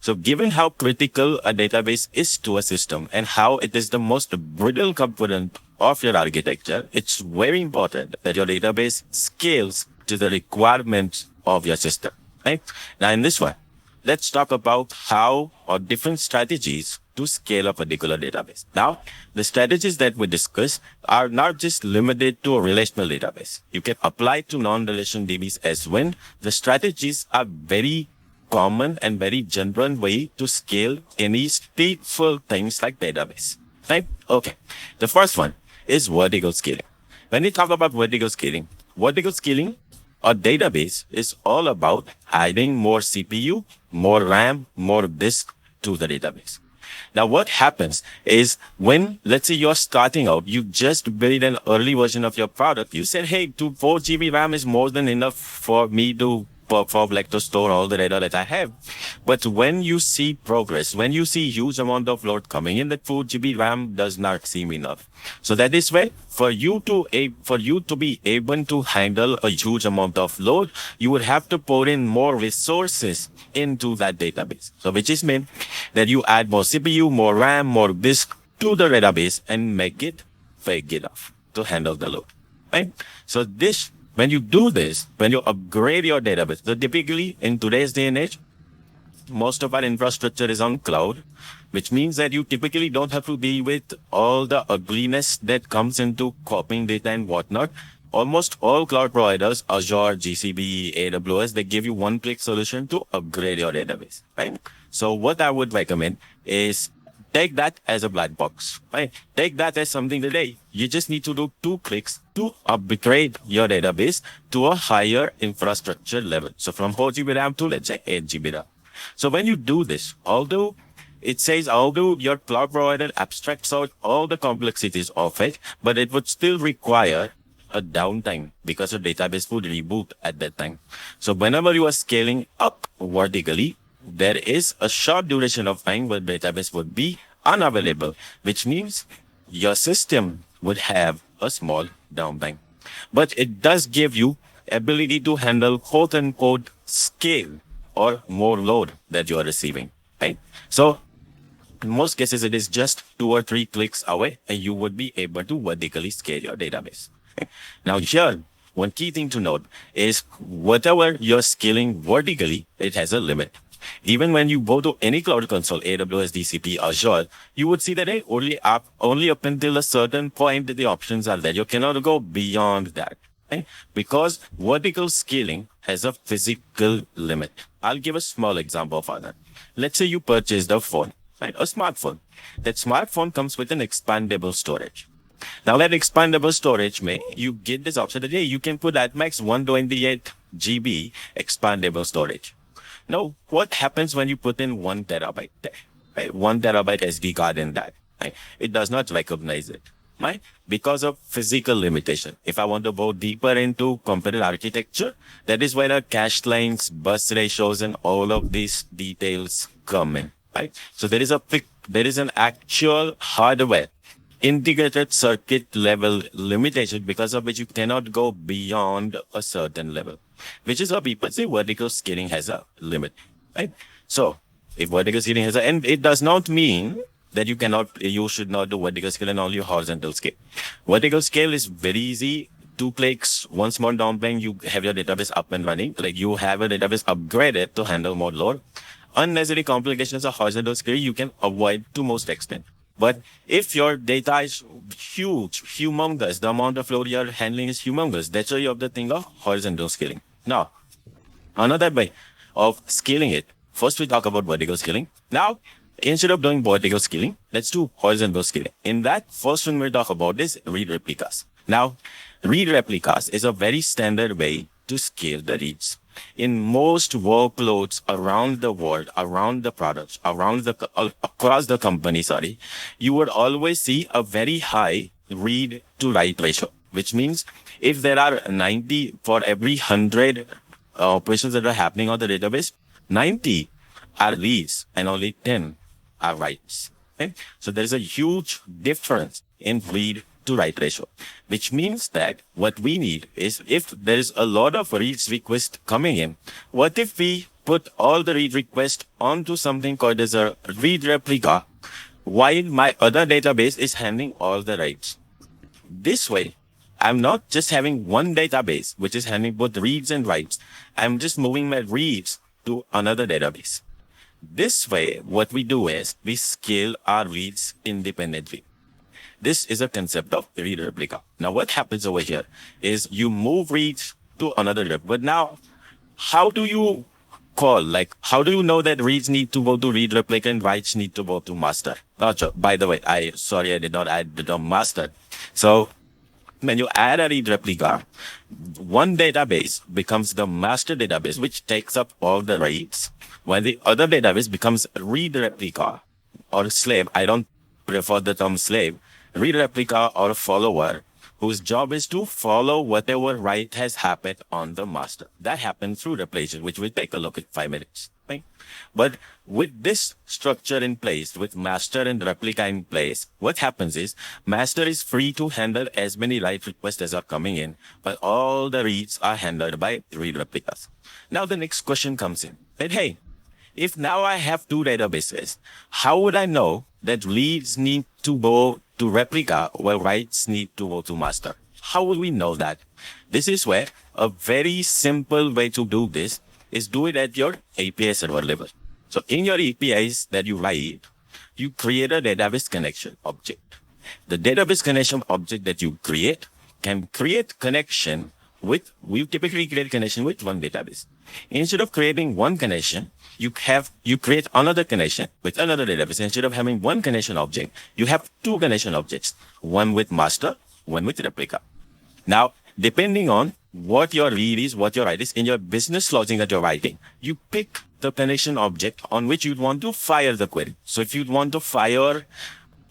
So given how critical a database is to a system and how it is the most brittle component of your architecture, it's very important that your database scales to the requirements of your system. Right? Now in this one, let's talk about how or different strategies to scale a particular database. Now, the strategies that we discuss are not just limited to a relational database. You can apply to non-relational DBs as well. The strategies are very common and very general way to scale any stateful things like database. Right? Okay. The first one is vertical scaling. When we talk about vertical scaling a database is all about adding more CPU, more RAM, more disk to the database. Now, what happens is when, let's say you're starting out, you just build an early version of your product. You said, hey, 4 GB RAM is more than enough for me to to store all the data that I have. But when you see progress, when you see huge amount of load coming in, that 4 GB RAM does not seem enough. So that is why for you to be able to handle a huge amount of load, you would have to pour in more resources into that database. So which is mean that you add more CPU, more RAM, more disk to the database and make it big enough to handle the load. Right? So when you do this, when you upgrade your database, so typically in today's day and age, most of our infrastructure is on cloud, which means that you typically don't have to deal with all the ugliness that comes into copying data and whatnot. Almost all cloud providers, Azure, GCP, AWS, they give you one-click solution to upgrade your database, right? So what I would recommend is take that as a black box, right? Take that as something today. You just need to do 2 clicks to upgrade your database to a higher infrastructure level. So from 4 GB RAM to, let's say, 8 GB RAM. So when you do this, although your cloud provider abstracts out all the complexities of it, but it would still require a downtime because your database would reboot at that time. So whenever you are scaling up vertically, there is a short duration of time where database would be unavailable, which means your system would have a small downtime. But it does give you ability to handle quote unquote scale or more load that you are receiving, right? So in most cases, it is just 2 or 3 clicks away and you would be able to vertically scale your database. Now here, one key thing to note is whatever you're scaling vertically, it has a limit. Even when you go to any cloud console, AWS, GCP, Azure, you would see that only up until a certain point, the options are there. You cannot go beyond that. Right? Because vertical scaling has a physical limit. I'll give a small example for that. Let's say you purchased a phone, right? A smartphone. That smartphone comes with an expandable storage. Now that expandable storage, you get this option that, hey, you can put at max 128 GB expandable storage. Now, what happens when you put in 1 terabyte there? Right? 1 terabyte SD card in that. Right? It does not recognize it. Right? Because of physical limitation. If I want to go deeper into computer architecture, that is where the cache lines, bus ratios, and all of these details come in. Right? So there is an actual hardware integrated circuit level limitation because of which you cannot go beyond a certain level, which is how people say vertical scaling has a limit, right? So if vertical scaling and it does not mean that you should not do vertical scale and only horizontal scale. Vertical scale is very easy. 2 clicks, one small downtime, you have your database up and running. Like you have a database upgraded to handle more load. Unnecessary complications of horizontal scale you can avoid to most extent. But if your data is huge, humongous, the amount of load you're handling is humongous, that's why you have the thing of horizontal scaling. Now, another way of scaling it, first we talk about vertical scaling. Now, instead of doing vertical scaling, let's do horizontal scaling. In that, first thing we'll talk about is read replicas. Now, read replicas is a very standard way to scale the reads. In most workloads around the world, around the products, across the company, you would always see a very high read to write ratio, which means if there are 90 for every 100 operations that are happening on the database, 90 are reads and only 10 are writes. Okay? So there is a huge difference in read to write ratio, which means that what we need is, if there is a lot of reads requests coming in, what if we put all the read requests onto something called as a read replica, while my other database is handling all the writes. This way, I'm not just having one database, which is handling both reads and writes. I'm just moving my reads to another database. This way, what we do is we scale our reads independently. This is a concept of read replica. Now, what happens over here is you move reads to another rep. But now, how do you how do you know that reads need to go to read replica and writes need to go to master? By the way, I did not add the term master. So when you add a read replica, one database becomes the master database, which takes up all the reads, while the other database becomes read replica or slave. I don't prefer the term slave. Read replica or follower, whose job is to follow whatever write has happened on the master. That happens through replication, which we'll take a look at 5 minutes. Right? But with this structure in place, with master and replica in place, what happens is master is free to handle as many write requests as are coming in, but all the reads are handled by read replicas. Now the next question comes in. That, hey, if now I have two databases, how would I know that reads need to go to replica while writes need to go to master? How will we know that? This is where a very simple way to do this is do it at your API server level. So in your APIs that you write, you create a database connection object. The database connection object that you create can create connection with, we typically create connection with one database. Instead of creating one connection, you create another connection with another database. Instead of having one connection object, you have two connection objects, one with master, one with replica. Now, depending on what your read is, what your write is, in your business logic that you're writing, you pick the connection object on which you'd want to fire the query. So if you'd want to fire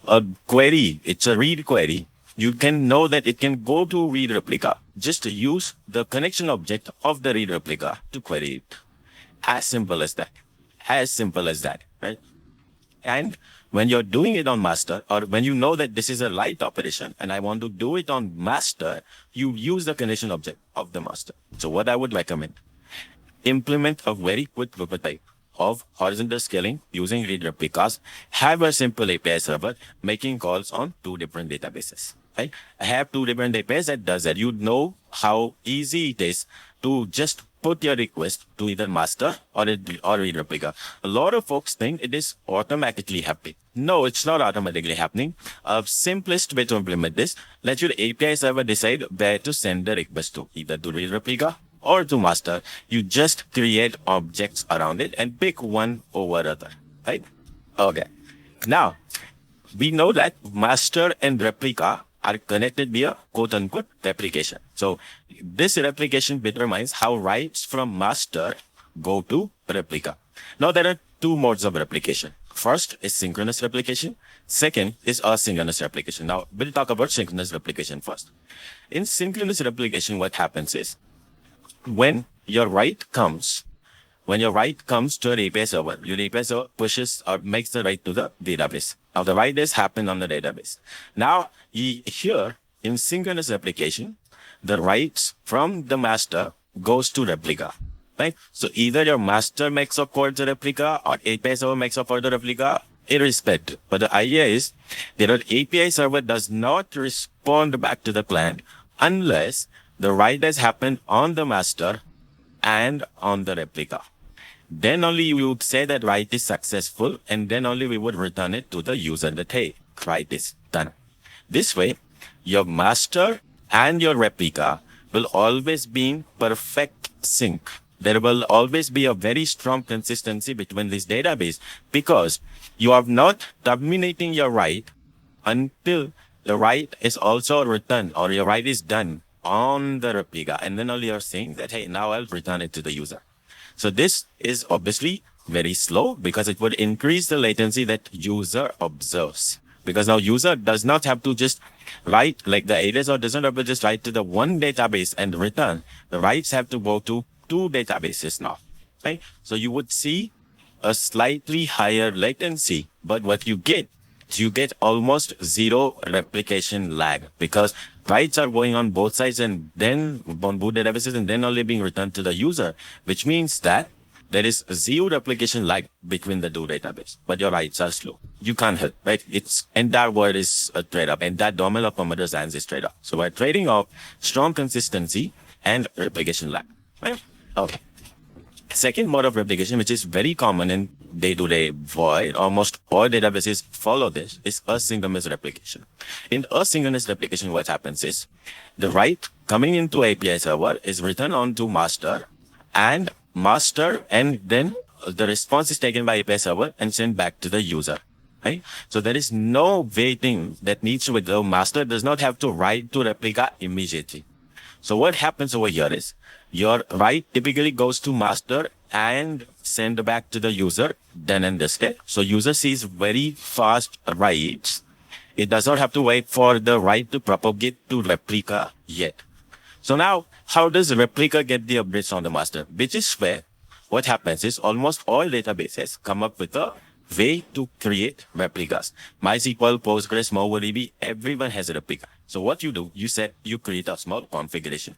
a query, it's a read query, you can know that it can go to read replica. Just use the connection object of the read replica to query it. As simple as that. As simple as that, right? And when you're doing it on master, or when you know that this is a write operation and I want to do it on master, you use the connection object of the master. So what I would recommend, implement a very quick prototype of horizontal scaling using read replicas. Have a simple API server making calls on two different databases. Right? I have two different APIs that does that. You know how easy it is to just put your request to either master or read replica. A lot of folks think it is automatically happening. No, it's not automatically happening. A simplest way to implement this, let your API server decide where to send the request to, either to read replica or to master. You just create objects around it and pick one over other, right? Okay. Now, we know that master and replica are connected via quote-unquote replication. So this replication determines how writes from master go to replica. Now there are two modes of replication. First is synchronous replication. Second is asynchronous replication. Now we'll talk about synchronous replication first. In synchronous replication, what happens is when your write comes to an API server, your API server pushes or makes the write to the database. Now the write has happened on the database. Now here in synchronous replication, the writes from the master goes to replica, right? So either your master makes a call to replica or API server makes a call to replica, irrespective. But the idea is that an API server does not respond back to the client unless the write has happened on the master and on the replica. Then only we would say that write is successful, and then only we would return it to the user that, hey, write is done. This way, your master and your replica will always be in perfect sync. There will always be a very strong consistency between this database because you are not terminating your write until the write is also returned or your write is done on the replica. And then only you're saying that, hey, now I'll return it to the user. So this is obviously very slow because it would increase the latency that user observes. Because now user does not have to just write, like the ADSR doesn't have to just write to the one database and return. The writes have to go to two databases now, right? So you would see a slightly higher latency, but what you get you get almost zero replication lag because writes are going on both sides and then on both databases and then only being returned to the user, which means that there is zero replication lag between the two database, but your writes are slow. You can't help, right? It's entire word is a trade-off, and that domain of parameters and is trade-off. So we're trading off strong consistency and replication lag. Right? Okay. Second mode of replication, which is very common in day-to-day void, almost all databases follow this, is asynchronous replication. In asynchronous replication, what happens is the write coming into API server is written onto master, and then the response is taken by API server and sent back to the user. Right? So there is no waiting that needs to be done. Master does not have to write to replica immediately. So what happens over here is your write typically goes to master and send back to the user then and this day. So user sees very fast writes. It does not have to wait for the write to propagate to replica yet. So now, how does replica get the updates on the master? Which is where what happens is almost all databases come up with a way to create replicas. MySQL, Postgres, MongoDB, everyone has a replica. So what you do, you create a small configuration.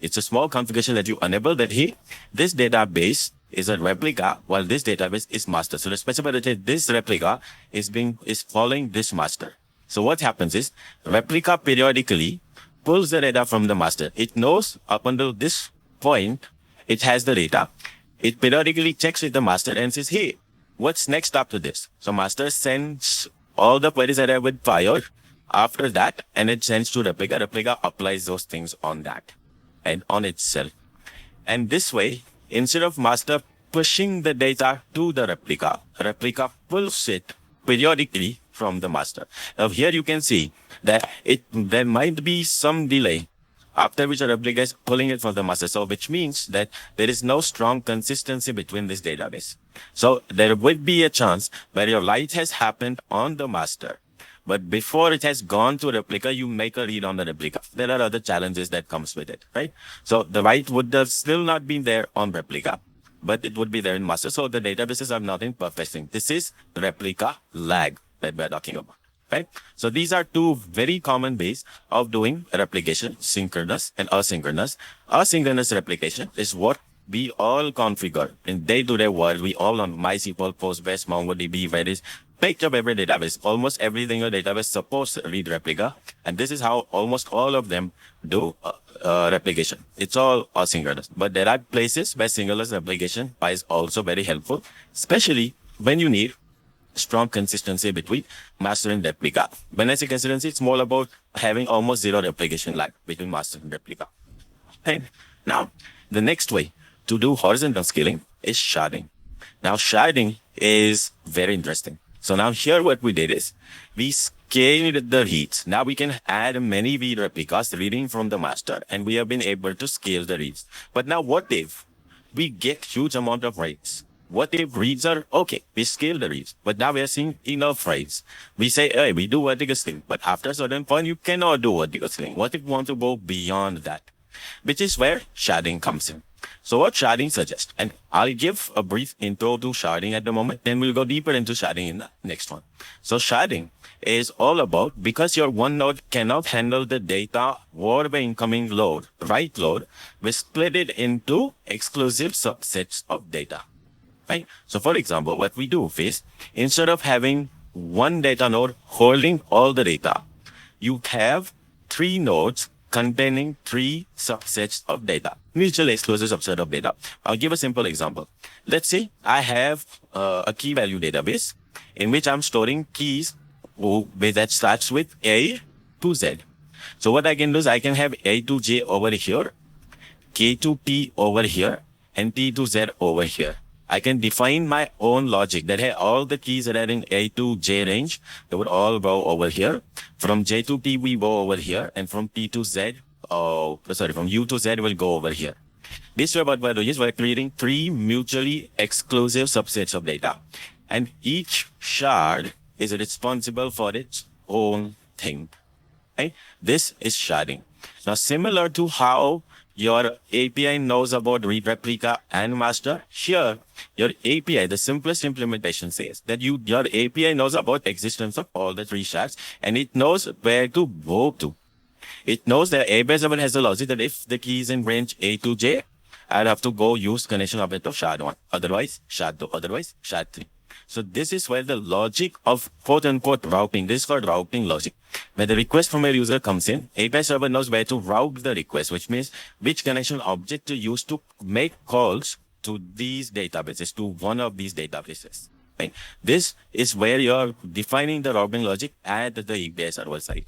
It's a small configuration that you enable that, hey, this database is a replica while this database is master. So let's specify that this replica is following this master. So what happens is replica periodically pulls the data from the master. It knows up until this point, it has the data. It periodically checks with the master and says, hey, what's next after this? So master sends all the queries that have been fired after that, and it sends to replica. Replica applies those things on that and on itself. And this way, instead of master pushing the data to the replica pulls it periodically from the master. Now here you can see that there might be some delay after which a replica is pulling it from the master. So which means that there is no strong consistency between this database. So there would be a chance where your write has happened on the master, but before it has gone to replica, you make a read on the replica. There are other challenges that comes with it, right? So the write would have still not been there on replica, but it would be there in master. So the databases are not in perfect sync. This is replica lag that we're talking about, right? So these are two very common ways of doing replication, synchronous and asynchronous. Asynchronous replication is what we all configure in day-to-day world. We all on MySQL, Postgres, MongoDB, Redis, picked up every database. Almost every single database supports read replica. And this is how almost all of them do replication. It's all asynchronous. But there are places where synchronous replication is also very helpful, especially when you need strong consistency between master and replica. When I say consistency, it's more about having almost zero replication lag between master and replica. Okay. Now, the next way to do horizontal scaling is sharding. Now, sharding is very interesting. So now here what we did is we scaled the reads. Now we can add many read replicas reading from the master, and we have been able to scale the reads. But now what if we get huge amount of writes? What if reads are okay? We scale the reads, but now we are seeing enough writes. We say, hey, we do vertical scaling, but after a certain point, you cannot do vertical scaling. What if we want to go beyond that? Which is where sharding comes in. So what sharding suggests, and I'll give a brief intro to sharding at the moment, then we'll go deeper into sharding in the next one. So sharding is all about, because your one node cannot handle the data or the incoming load, write load, we split it into exclusive subsets of data. Right? So for example, what we do is instead of having one data node holding all the data, you have 3 nodes containing 3 subsets of data, mutually exclusive subset of data. I'll give a simple example. Let's say I have a key value database in which I'm storing keys that starts with A to Z. So what I can do is I can have A to J over here, K to P over here, and T to Z over here. I can define my own logic that, hey, all the keys that are in A to J range, they would all go over here. From J to P, we go over here. And from P to Z, from U to Z, will go over here. This way, what we're doing is we're creating 3 mutually exclusive subsets of data. And each shard is responsible for its own thing. Right? This is sharding. Now, similar to how your API knows about read replica and master. Here, your API, the simplest implementation says that your API knows about existence of all the three shards and it knows where to go to. It knows that API server has a logic that if the key is in range A to J, I'd have to go use connection object of shard 1. Otherwise, shard 2. Otherwise, shard 3. So this is where the logic of quote unquote routing, this is called routing logic. When the request from a user comes in, API server knows where to route the request, which means which connection object to use to make calls to these databases, to one of these databases. Right? This is where you're defining the routing logic at the API server side.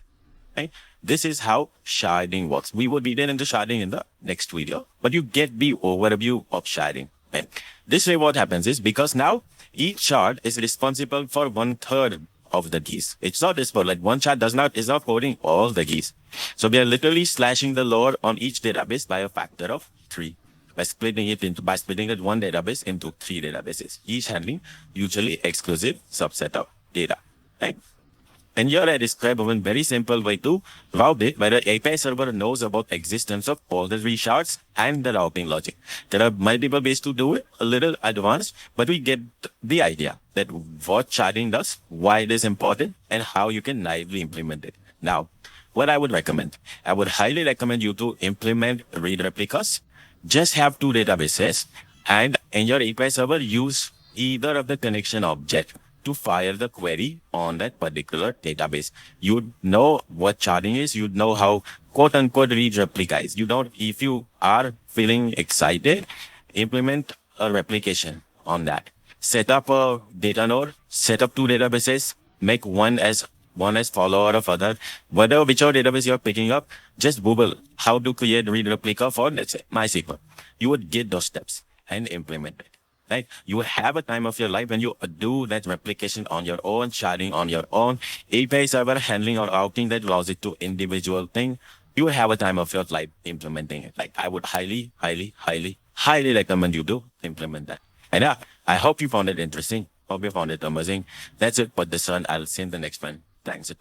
Right? This is how sharding works. We will be there into sharding in the next video, but you get the overview of sharding. Right? This way what happens is, because now each shard is responsible for 1/3 of the keys. It's not this for like one shard is not coding all the keys. So we are literally slashing the load on each database by a factor of 3. By splitting that one database into 3 databases, each handling usually exclusive subset of data. Right? And here I describe one very simple way to route it, where the API server knows about existence of all the 3 shards and the routing logic. There are multiple ways to do it, a little advanced, but we get the idea that what sharding does, why it is important, and how you can naively implement it. Now, what I would recommend, I would highly recommend you to implement read replicas. Just have 2 databases, and in your API server, use either of the connection object to fire the query on that particular database. You'd know what sharding is. You'd know how quote unquote read replica is. If you are feeling excited, implement a replication on that. Set up a data node, set up 2 databases, make one as follower of other. Whichever database you're picking up, just Google how to create read replica for, let's say, MySQL. You would get those steps and implement it. Right? You will have a time of your life when you do that replication on your own, sharding on your own, API server handling or routing that logic to individual thing. You will have a time of your life implementing it. Like I would highly, highly, highly, highly recommend you to implement that. And yeah, I hope you found it interesting. Hope you found it amazing. That's it for this one. I'll see you in the next one. Thanks.